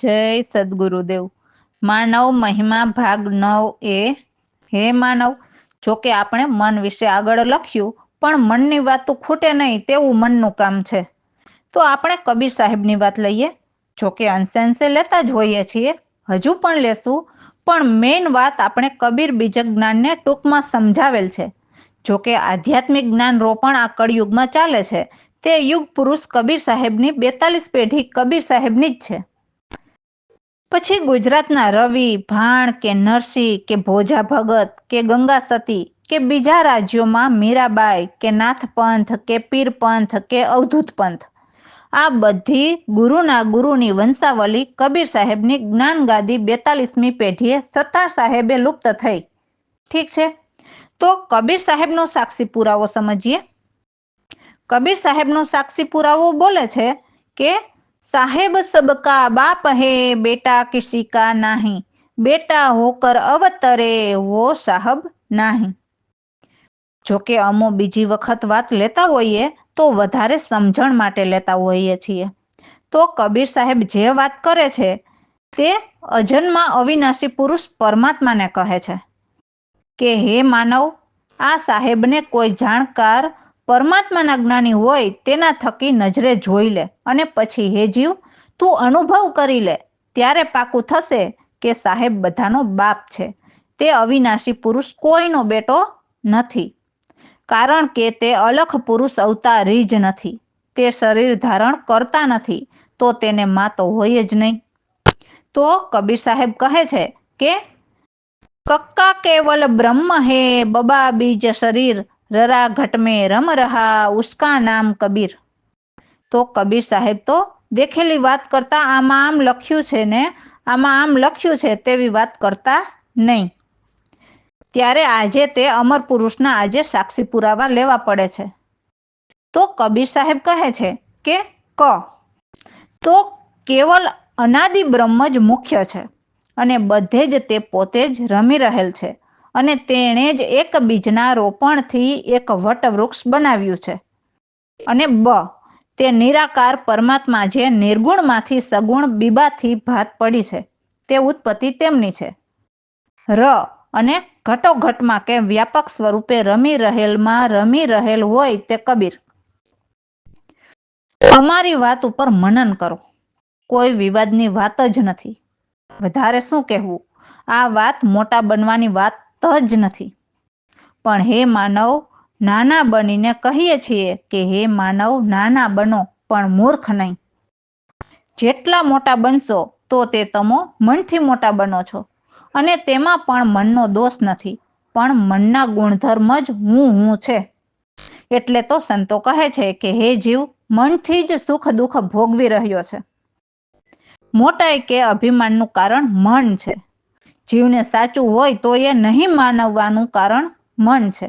જય સદગુરુદેવ। માનવ મહિમા ભાગ 9 એ હે માનવ, જોકે આપણે મન વિશે આગળ લખ્યું, પણ મનની વાત તો ખૂટે નહીં તેવું મનનું કામ છે। તો આપણે કબીર સાહેબની વાત લઈએ। જોકે અંશે અંશે લેતા જ હોઈએ છીએ, હજુ પણ લેશું, પણ મેઇન વાત આપણે કબીર બીજક જ્ઞાનને ટૂંકમાં સમજાવેલ છે। જોકે આધ્યાત્મિક જ્ઞાન રોપણ આ કળયુગમાં ચાલે છે, તે યુગ પુરુષ કબીર સાહેબની 42 પેઢી કબીર સાહેબની જ છે। પછી ગુજરાતના રવિ, ભાણ કે નરસિંહ કે ભોજા ભગત કે ગંગા સતી કે બીજા રાજ્યોમાં મીરાબાઈ કે નાથપંથ કે પીરપંથ કે અવધૂત પંથ, આ બધી ગુરુના ગુરુની વંશાવલી કબીર સાહેબની જ્ઞાનગાદી 42મી પેઢીએ સત્તાર સાહેબે લુપ્ત થઈ। ઠીક છે, તો કબીર સાહેબનો સાક્ષી પુરાવો સમજીએ। કબીર સાહેબનો સાક્ષી પુરાવો બોલે છે કે साहेब सबका बाप है, बेटा किसी का नहीं, बेटा होकर अवतरे वो साहब नहीं। જોકે અમો બીજી વખત વાત લેતા હોઈએ તો વધારે સમજણ માટે લેતા હોઈએ છીએ। તો કબીર સાહેબ જે વાત કરે છે તે અજન્મા અવિનાશી પુરુષ પરમાત્માને કહે છે કે હે માનવ, આ સાહેબને કોઈ જાણકાર પરમાત્માના જ્ઞાની હોય તેના થકી નજરે જોઈ લે, અને પછી હે જીવ તું અનુભવ કરી લે, ત્યારે પાકું થશે કે સાહેબ બધાનો બાપ છે। તે અવિનાશી પુરુષ કોઈનો બેટો નથી, કારણ કે તે અલખ પુરુષ અવતારી જ નથી, તે શરીર ધારણ કરતા નથી, તો તેને માં તો હોય જ નહીં। તો કબીર સાહેબ કહે છે કે कक्का केवल ब्रह्म है, बबा बीज शरीर, ररा घट में रम रहा, उसका नाम कबीर। તો કબીર સાહેબ તો દેખેલી વાત કરતા આમાં આમ લખ્યું છે ને આમાં આમ લખ્યું છે તેવી વાત કરતા નહીં। ત્યારે આજે તે અમર પુરુષના આજે સાક્ષી પુરાવા લેવા પડે છે। તો કબીર સાહેબ કહે છે કે તો કેવલ અનાદિ બ્રહ્મ જ મુખ્ય છે, અને બધે જ તે પોતે જ રમી રહેલ છે, અને તેણે જ એક બીજના રોપણથી એક વટવૃક્ષ બનાવ્યું છે। અને તે નિરાકાર પરમાત્મા જે નિર્ગુણમાંથી સગુણ બીબાથી ભાત પડી છે, તે ઉત્પત્તિ તેમની છે। અને ઘટોઘટમાં કે વ્યાપક સ્વરૂપે રમી રહેલ હોય તે કબીર। અમારી વાત ઉપર મનન કરો, કોઈ વિવાદની વાત જ નથી, વધારે શું કહેવું, આ વાત મોટા બનવાની વાત જ નથી। પણ હે માનવ, નાના બનીને કહીએ છીએ કે હે માનવ નાના બનો પણ મૂર્ખ નહીં। જેટલા મોટા બનશો તો તે તમો મનથી મોટા બનો છો, અને તેમાં પણ મનનો દોષ નથી, પણ મનના ગુણધર્મ જ હું છે। એટલે તો સંતો કહે છે કે હે જીવ મનથી જ સુખ દુઃખ ભોગવી રહ્યો છે। મોટાઈ કે અભિમાનનું કારણ મન છે। જીવને સાચું હોય તો એ નહીં માનવાનું કારણ મન છે।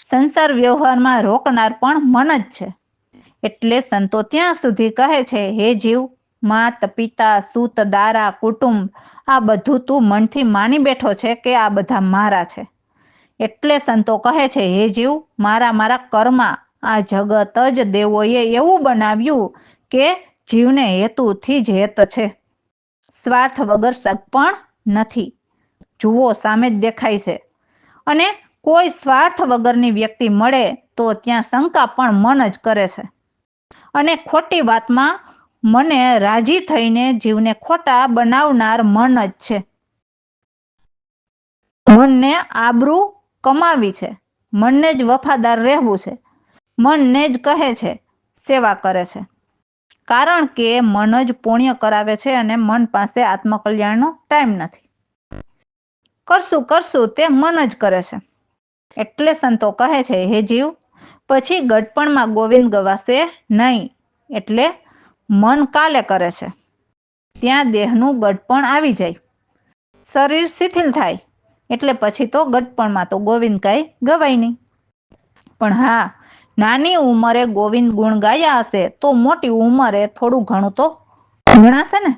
સંસાર વ્યવહારમાં રોકનાર પણ મન જ છે। એટલે સંતો ત્યાં સુધી કહે છે હે જીવ, માત પિતા સૂત દારા કુટુંબ આ બધું તું મનથી માની બેઠો છે કે આ બધા મારા છે। એટલે સંતો કહે છે હે જીવ, મારા કર્મા આ જગત જ દેવોએ એવું બનાવ્યું કે જીવને હેતુથી જ હેત છે, સ્વાર્થ વગર સગ પણ નથી। જુઓ સામે જ દેખાય છે, અને કોઈ સ્વાર્થ વગરની વ્યક્તિ મળે તો ત્યાં શંકા પણ મન જ કરે છે, અને ખોટી વાતમાં મને રાજી થઈને જીવને ખોટા બનાવનાર મન જ છે। મનને આબરૂ કમાવી છે, મનને જ વફાદાર રહેવું છે, મનને જ કહે છે સેવા કરે છે, કારણ કે મન જ પુણ્ય કરાવે છે, અને મન પાસે આત્મકલ્યાણનો ટાઈમ નથી। કરશું તે મન જ કરે છે। એટલે સંતો કહે છે હે જીવ, પછી ગડપણમાં ગોવિંદ ગવાશે નહીં। એટલે મન કાલે કરે છે ત્યાં દેહનું ગડપણ આવી જાય, શરીર શિથિલ થાય, એટલે પછી તો ગડપણમાં તો ગોવિંદ કાંઈ ગવાય નહીં। પણ હા, નાની ઉંમરે ગોવિંદ ગુણ ગાયા હશે તો મોટી ઉંમરે થોડું ઘણું તો ગણાશે ને।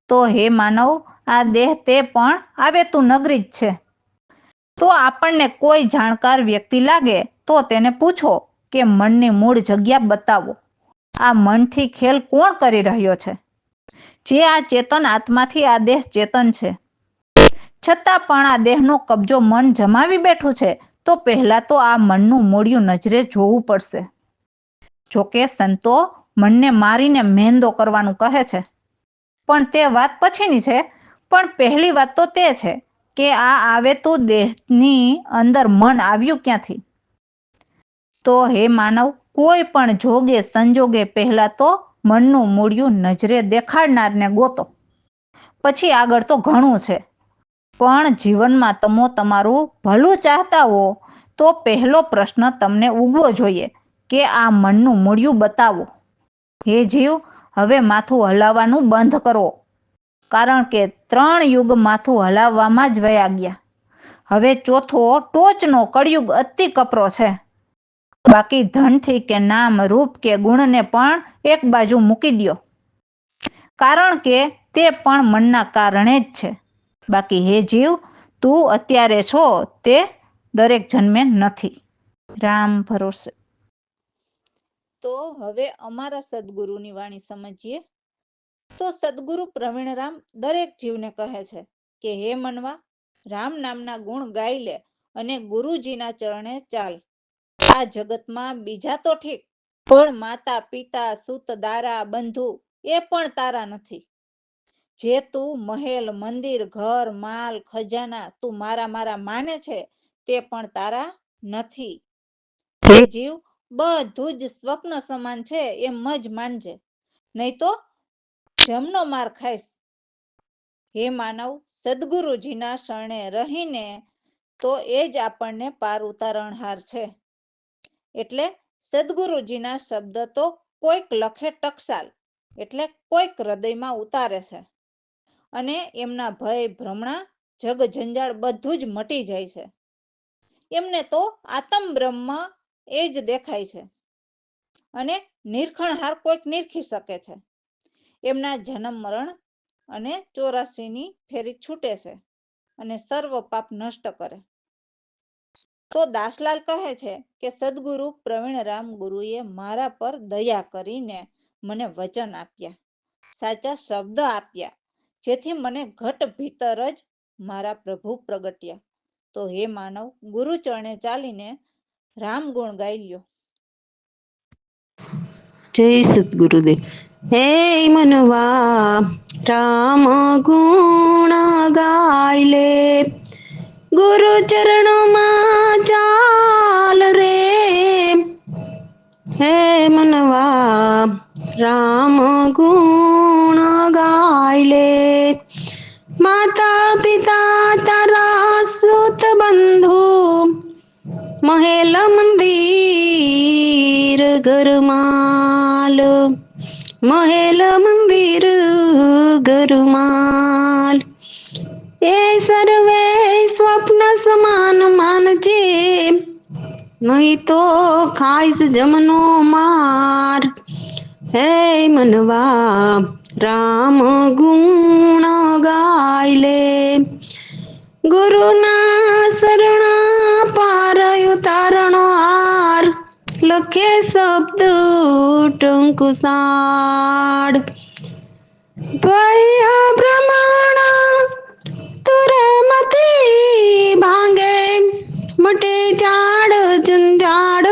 તો હે માનવ, આ દેહ તે પણ આવેતું નગરી જ છે। તો આપણને કોઈ જાણકાર વ્યક્તિ લાગે તો તેને પૂછો કે મનની મૂળ જગ્યા બતાવો, આ મનથી ખેલ કોણ કરી રહ્યો છે? જે આ ચેતન આત્માથી આ દેહ ચેતન છે, છતાં પણ આ દેહનો કબજો મન જમાવી બેઠું છે, તો પહેલા તો આ મનનું મૂળિયું નજરે જોવું પડશે. જોકે સંતો મનને મારીને મહેંદો કરવાનું કહે છે, પણ તે વાત પછીની છે. પણ પહેલી વાત તો તે છે કે આ આવે તો દેહની અંદર મન આવ્યું ક્યાંથી? તો હે માનવ, કોઈ પણ જોગે સંજોગે પહેલા તો મનનું મૂળિયું નજરે દેખાડનારને ગોતો. પછી આગળ તો ઘણું છે. પણ જીવનમાં તમે તમારું ભલું ચાહતા હો તો પહેલો પ્રશ્ન તમને ઉગવો જોઈએ કે આ મનનું મૂળિયું બતાવો. હે જીવ, હવે માથું હલાવવાનું બંધ કરો, કારણ કે 3 યુગ માથું હલાવવામાં જ વયા ગયા. હવે ચોથો ટોચનો કળિયુગ અતિ કપરો છે. બાકી ધનથી કે નામ, રૂપ કે ગુણને પણ એક બાજુ મૂકી દ્યો, કારણ કે તે પણ મનના કારણે જ છે. બાકી હે જીવ, તું અત્યારે છો તે દરેક જન્મે નથી. રામ ભરોસે. તો હવે અમારા સદગુરુની વાણી સમજીએ. તો સદગુરુ પ્રવીણરામ દરેક જીવને કહે છે કે હે મનવા, રામ નામના ગુણ ગાઈ લે અને ગુરુજીના ચરણે ચાલ. આ જગતમાં બીજા તો ઠીક, પણ માતા પિતા સૂત દારા બંધુ એ પણ તારા નથી. જે તું મહેલ મંદિર ઘર માલ ખજાના તું મારા મારા માને છે, તે પણ તારા નથી. હે જીવ, બધું જ સ્વપ્ન સમાન છે એમ જ માનજે, નહીં તો જમનો માર ખાઈશ. હે માનવ, સદગુરુજીના શરણે રહીને તો એ જ આપણને પાર ઉતારણહાર છે. એટલે સદગુરુજીના શબ્દ તો કોઈક લખે ટકસાલ, એટલે કોઈક હૃદયમાં ઉતારે છે, અને એમના ભય ભ્રમણા જગ જંજાળ બધું જ મટી જાય છે. એમને તો આત્મ બ્રહ્મ એ જ દેખાય છે, અને નિરખણહાર કોઈક નિરખી શકે છે. એમના જન્મ મરણ અને 84ની ફેરી છૂટે છે અને સર્વ પાપ નષ્ટ કરે. તો દાસલાલ કહે છે કે સદગુરુ પ્રવીણરામ ગુરુએ મારા પર દયા કરીને મને વચન આપ્યા, સાચા શબ્દ આપ્યા, જેથી મને ઘટ ભીતર જ મારા પ્રભુ પ્રગટ્યા. તો હે માનવ, ગુરુ ચરણે ચાલીને રામ ગુણ ગાઈ લ્યો. જય સદગુરુદેવ. હે મનવા, રામ ગુણ ગાય લે, ગુરુ ચરણોમાં ચાલ રે. હે મનવા, રામ ગુણ ગાય લે, માતા પિતા તારા સુત બંધુ મહેલ મંદિર ઘરમાલ, મહેલ મંદિર ઘરમાલ, એ સર્વે સ્વપ્ન સમાન માનજે, નહીં તો ખાઈશ જમનો માર. હે મનવા, રામ ગુણ ગાય લે, ગુરુના શરણા પાર ઉતારણો હાર, લખે શબ્દ ટંકુસાડ, ભય ભ્રમણા તુરમતી ભાંગે, મટે ઝાડ જંજાડ.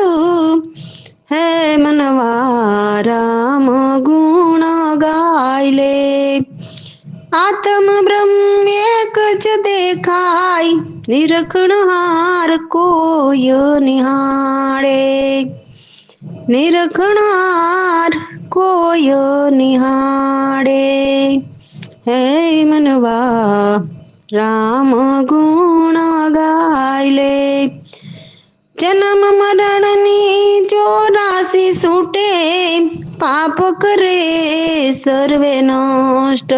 હે મનવા, રામ ગુણ ગાય લે, આત્મ બ્રહ્મ એક જ દેખાય, નિરખણહાર કોઈ નિહાળે, નિરખણહાર કોઈ નિહાળે. હે મનવા, રામ ગુણ ગાય લે, જન્મ મરણની 84 છૂટે, પાપ કરે સર્વે નષ્ટ.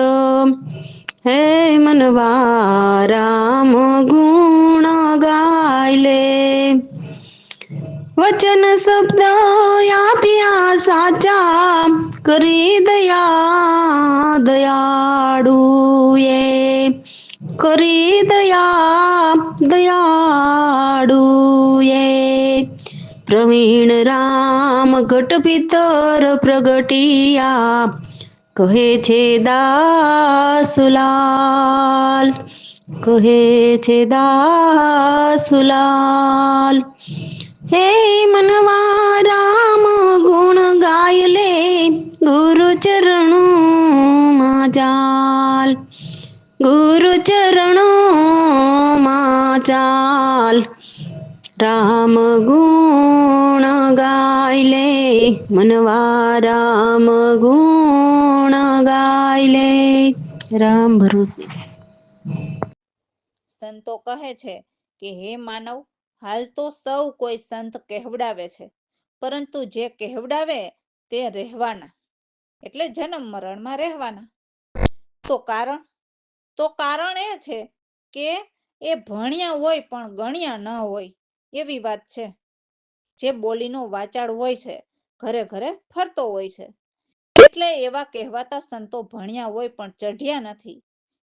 હે મનવા, રામ ગુણ ગાય લે, વચન શબ્દ આપ્યા સાચા, કરી દયા દયાળુ એ, કરી દયા દયાળુ એ. પ્રવીણ રામ ઘટ ભીતર પ્રગટિયા, કહે છે દાસુલાલ, કહે છે દાસુલાલ. હે મનવા રામ ગુણ ગાય લે, ગુરુ ચરણોમાં ચાલ, ગુરુ ચરણોમાં ચાલ. રામ ગુણ ગાય લે, મનવા રામ ગુણ ગાય લે. રામ ભરોસે. સંતો કહે છે કે હે માનવ, હાલ તો સૌ કોઈ સંત કહેવડાવે છે, પરંતુ જે કહેવડાવે તે રહેવાના, એટલે જન્મ મરણમાં રહેવાના. તો કારણ એ છે કે એ ભણ્યા હોય પણ ગણ્યા ન હોય, એવી વાત છે. જે બોલીનો વાચાળ હોય છે, ઘરે ઘરે ફરતો હોય છે, એટલે એવા કહેવાતા સંતો ભણ્યા હોય પણ ચઢ્યા નથી,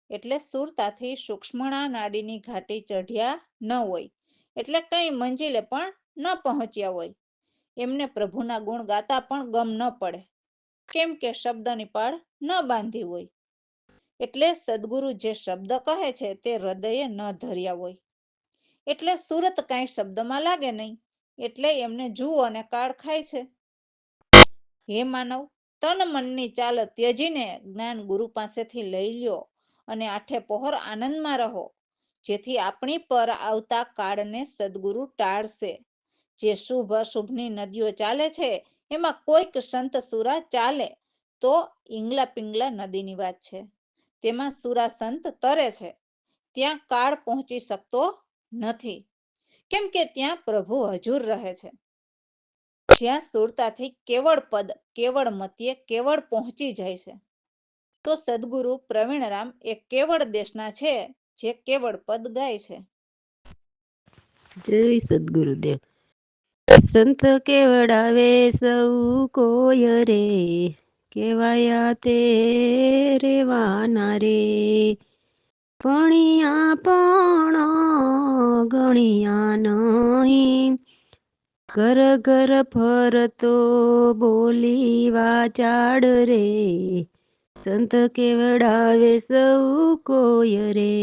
એટલે સુરતાથી સૂક્ષ્મણા નાડીની ઘાટી ચઢ્યા ન હોય, એટલે કઈ મંજિલે પણ ન પહોંચ્યા હોય. એમને પ્રભુના ગુણ ગાતા પણ ગમ ન પડે, કેમ કે શબ્દની પાળ ન બાંધી હોય. એટલે સદગુરુ જે શબ્દ કહે છે તે હૃદયે ન ધર્યા હોય, એટલે સુરત કાંઈ શબ્દમાં લાગે નહીં, એટલે એમને જુઓ અને કાળ ખાય છે. હે માનવ, તન મનની ચાલ ત્યજીને જ્ઞાન ગુરુ પાસેથી લઈ લ્યો અને આઠે પહોર આનંદમાં રહો, જેથી આપણી પર આવતા કાળને સદગુરુ ટાળશે. જે શુભ અશુભની નદીઓ ચાલે છે, એમાં કોઈક સંત સુરા ચાલે તો ઈંગલા પિંગલા નદીની વાત છે. તેમાં સુરા સંત તરે છે, ત્યાં કાળ પહોંચી શકતો નથી, કેમ કે ત્યાં પ્રભુ હજુર રહે છે. જ્યાં સુરતાથી કેવળ પદ કેવળ મતીએ કેવળ પહોંચી જાય છે. તો સદગુરુ પ્રવીણરામ એ કેવળ દેશના છે, જે કેવળ પદ ગાય છે. જય સદગુરુદેવ. સંત કેવડાવે સૌ કોય રે, કેવાયા તે રેવાના રે. ભણ્યા પણ ગણ્યા નહીં, ઘર ઘર ફરતો બોલી વાચાડ રે. સંત કેવડાવે સૌ કોય રે,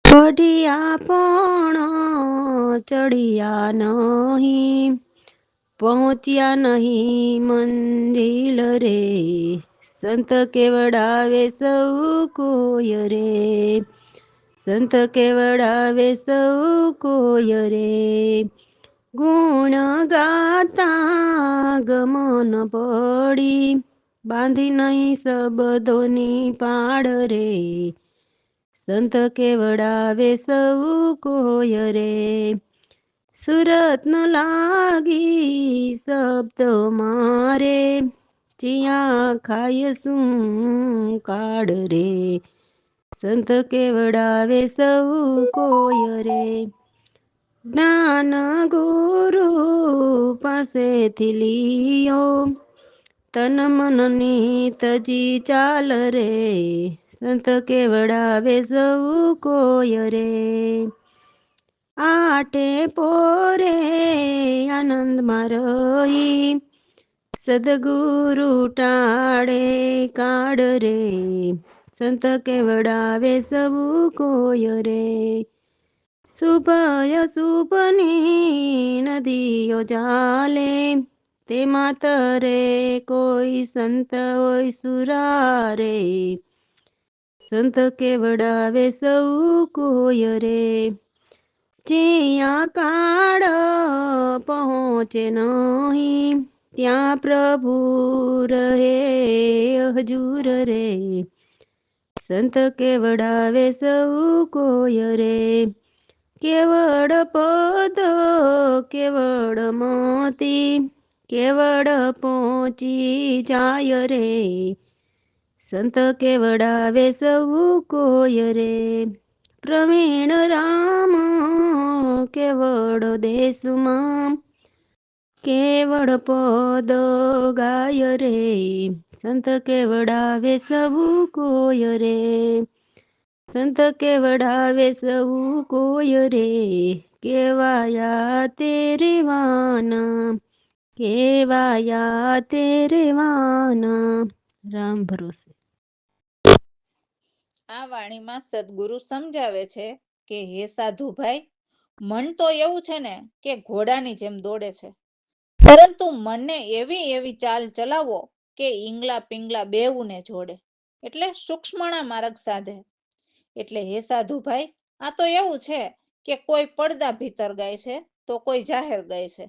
ચઢિયા પણ ચઢિયા નહીં, પહોંચ્યા નહીં મંજિલ રે. સંત કેવડાવે સૌ કોય રે, સંત કેવડાવે સૌ કોય રે. ગુણ ગાતા ગમન પડી, બાંધી નહીં શબ્દોની પાડ રે. સંત કેવડાવે સૌ કોય રે, સુરત ન લાગી શબ્દ મારે, ચિયા ખાય શું કાળ રે. સંત કેવડાવે સૌ કોય રે, જ્ઞાન ગુરુ પાસેથી લીયો, તન મનની તજી ચાલ રે. સંત કેવડાવે સૌ કોય રે, આટે પોરે આનંદમાં રહી, સદગુરુ ટાળે કાળ રે. સંત કેવડાવે સૌ કોય રે, શુભ અશુભની નદીઓ ચાલે, તેમાં તરે કોઈ સંત હોય સુરા રે. સંત કેવડાવે સૌ કોય રે, જ્યાં કાળ પહોંચે નહીં, ત્યાં પ્રભુ રહે હજુર રે. સંત કેવડાવે સૌ કોય રે, કેવળ પદ કેવળ મતી, કેવળ પહોંચી જાય રે. સંત કેવડાવે સૌ કોય રે, પ્રવીણ રામ કેવળ દેશમાં, કેવળ પદ ગાય રે. સંત કેવડાવે સૌ કોય રે, સંત કેવડાવે સૌ કોય રે. કેવાયા તે રેવાના, કેવાયા તે રેવાના. રામ ભરોસે. આ વાણીમાં સદગુરુ સમજાવે છે કે હે સાધુભાઈ, મન તો એવું છે ને કે ઘોડાની જેમ દોડે છે, પરંતુ મનને એવી એવી ચાલ ચલાવો કે ઈંગલા પિંગલા બેઉને જોડે, એટલે સૂક્ષ્મણા માર્ગ સાધે. એટલે હે સાધુભાઈ, આ તો એવું છે કે કોઈ પડદા ભીતર ગાય છે તો કોઈ જાહેર ગાય છે,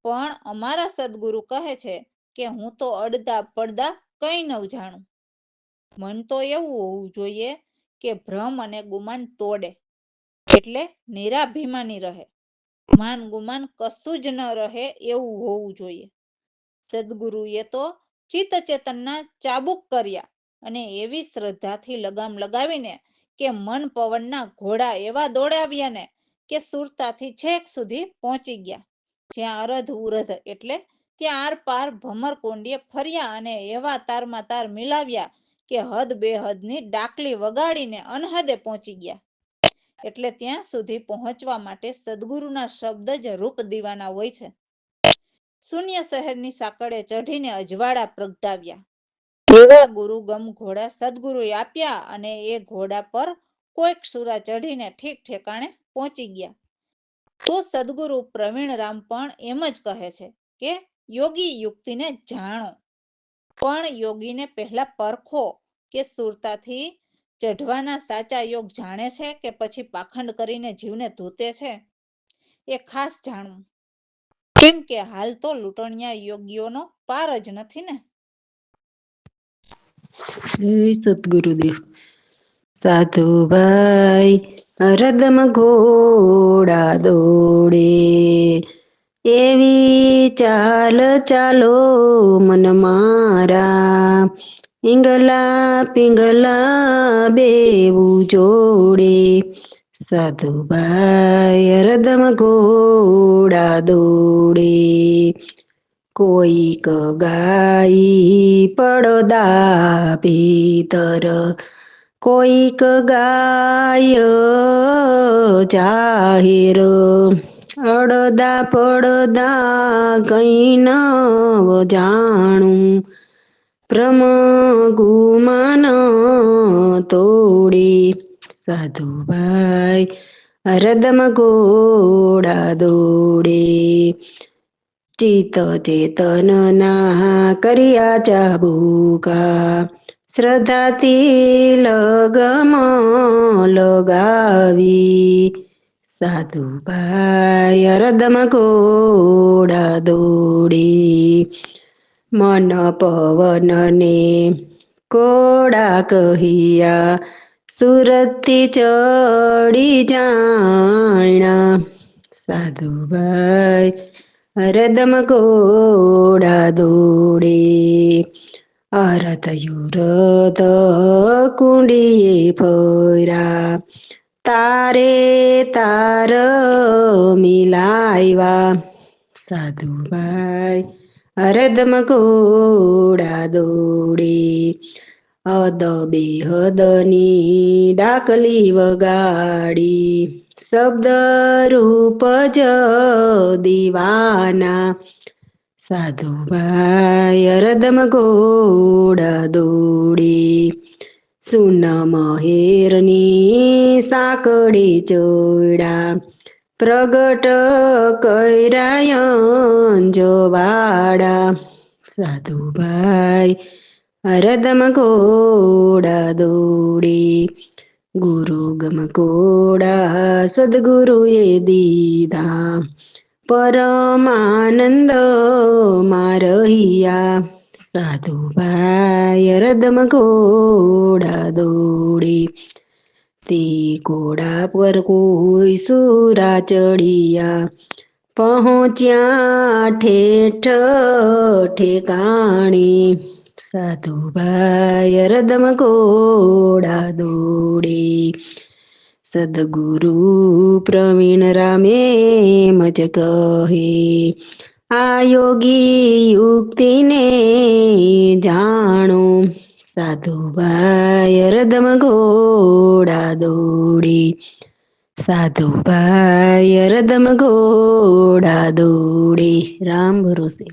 પણ અમારા સદગુરુ કહે છે કે હું તો અડધા પડદા કંઈ ન જાણું. મન તો એવું હોવું જોઈએ કે ભ્રમ અને ગુમાન તોડે, એટલે નિરાભિમાની રહે, માન ગુમાન કશું જ ન રહે એવું હોવું જોઈએ. સદગુરુએ તો ચિત્ત ચેતનના ચાબુક કર્યા અને એવી શ્રદ્ધાથી લગામ લગાવીને કે મન પવનના ઘોડા એવા દોડાવ્યા ને કે સુરતાથી છેક સુધી પહોંચી ગયા, જ્યાં અરધ ઉરધ એટલે ત્યાં આર પાર ભમરકોંડીએ ફર્યા અને એવા તારમાં તાર મિલાવ્યા કે હદ બેહદની ડાકલી વગાડીને અનહદે પહોંચી ગયા. એટલે ત્યાં સુધી પહોંચવા માટે સદગુરુના શબ્દ જ રૂપ દીવાના હોય છે. શૂન્ય શહેરની સાંકળે ચઢીને અજવાળા પ્રગટાવ્યા. એવા ગુરુગમ ઘોડા સદગુરુએ આપ્યા અને એ ઘોડા પર કોઈક સુરા ચઢીને ઠીક ઠેકાણે પહોંચી ગયા. તો સદગુરુ પ્રવીણરામ પણ એમ જ કહે છે કે યોગી યુક્તિને જાણો, પણ યોગીને પહેલા પરખો કે સુરતાથી ચઢવાના સાચા યોગ જાણે છે કે પછી પાખંડ કરીને જીવને ધૂતે છે, એ ખાસ જાણવું. કેમ કે હાલ તો લૂંટણિયા યોગીઓનો પાર જ નથી ને. જય સદગુરુદેવ. સાધુભાઈ હરદમ ઘોડા દોડે, એવી ચાલ ચાલો મન મારા, ઈંગલા પિંગલા બેવું જોડે. સાધુભાઈ હરદમ ઘોડા દોડે, કોઈક ગાઈ પડદા ભીતર, કોઈક ગાય જાહેર, અડદા પડદા કઈ ન જાણું, ભ્રમ ગુમાન તોડી. સાધુભાઈ હરદમ ઘોડા દોડે, ચિત્ત ચેતનના કર્યા ચાબુકા, શ્રદ્ધાથી લગમ લગાવી. સાધુભાઈ હરદમ ઘોડા દોડે, મન પવનને ઘોડા કહિયા, સુરતથી ચડી જાણા. સાધુભાઈ હરદમ ઘોડા દોડે, અરથ યુરથ કુંડીએ ફર્યા, તારે તાર મિલાવ્યા. સાધુભાઈ હરદમ ઘોડા દોડે, હદ બેહદની ડાકલી વગાડી, શબ્દ રૂપ જ દીવાના. સાધુભાઈ હરદમ ઘોડા દોડે, સુન મહેરની સાંકળે ચડ્યા, પ્રગટ કૈરાયન જવાડા. સાધુભાઈ હરદમ ઘોડા દોડે, ગુરુ ગમ ઘોડા સદગુરુએ દીધા, પરમાનંદ મારહિયા. સાધુભાઈ હરદમ ઘોડા દોડે, તે ઘોડા પર કોઈ સુરા ચડિયા, પહોંચ્યા ઠેઠ ઠેકાણે. સાધુભાઈ હરદમ ઘોડા દોડે, સદગુરુ પ્રવીણ રામે મજ કહે, આ યોગી યુક્તિને જાણો. સાધુભાઈ હરદમ ઘોડા દોડે, સાધુભાઈ હરદમ ઘોડા દોડે. રામ ભરોસે.